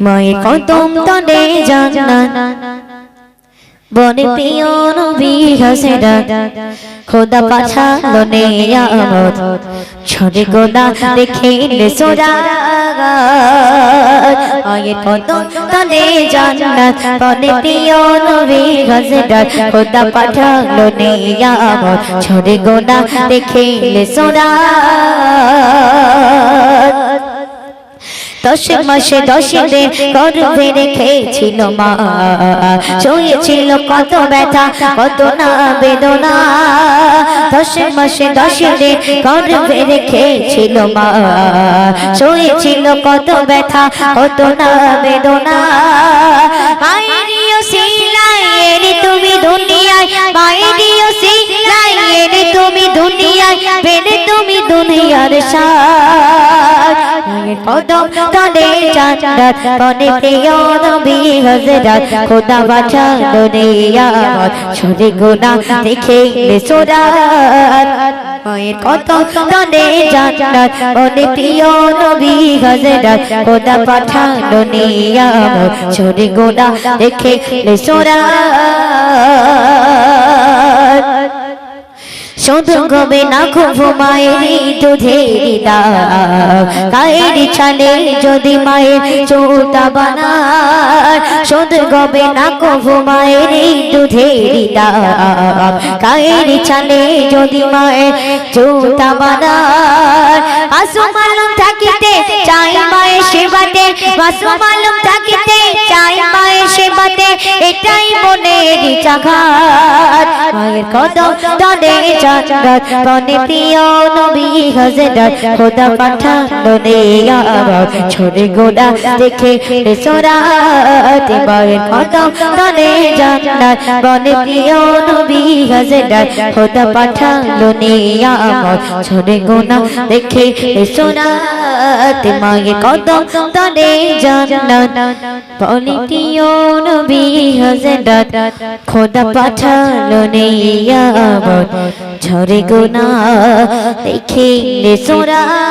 মায়ের কদম তলে জান্নাত বনে প্রিয় নবী হযরত খোদা পাঠালো নিয়ামত ছড়ে গোনা দেখিলে সোরাত মায়ের কদম তলে জান্নাত বনে প্রিয় নবী হযরত খোদা পাঠালো নিয়ামত ছড়ে গোনা দেখিলে সোরাত 10 মাসে 10 দিন গর্ভে রেখেছিল মা সয়েছিল কত ব্যথা কত না বেদনা 10 মাসে 10 দিন গর্ভে রেখেছিল মা সয়েছিল কত ব্যথা কত না বেদনা মায়ের ওসিলায় তুমি দুনিয়ায় মায়ের ওসিলায় তুমি দুনিয়ায় পেলে তুমি দুনিয়ার সাথ মায়ের কদম তলে জান্নাত বনে প্রিয় নবী হযরত খোদা পাঠালো নিয়ামত ছড়ে গোনা দেখিলে সোরাত মায়ের কদম তলে জান্নাত বনে প্রিয় নবী হযরত খোদা পাঠালো নিয়ামত ছড়ে গোনা দেখিলে সোরাত শুধু গবে না খুব মায়ের দুধের দাম গায়ের ছালে যদি মায়ের চৌতা বানায় শুধু গবে না খুব মায়ের দুধের দাম গায়ের ছালে যদি মায়ের চৌতা বানায় মাসুম আলম থাকিতে চাই মায়ের সেবাতে মাসুম আলম থাকিতে চাই মায়ের সেবাতে এটাই মনের চাঘাত মায়ের কদম তলে জান্নাত বনে প্রিয় নবী হযরত খোদা পাঠালো নিয়ামত ছড়ে গোনা দেখিলে সোরাত মায়ের কদম তলে জান্নাত বনে প্রিয় নবী হযরত খোদা পাঠালো নিয়ামত ছড়ে গোনা দেখিলে সোরাত মায়ের কদম তলে জান্নাত বনে প্রিয় নবী হযরত খোদা পাঠালো নিয়ামত ছড়ে গোনা দেখিলে সোরাত।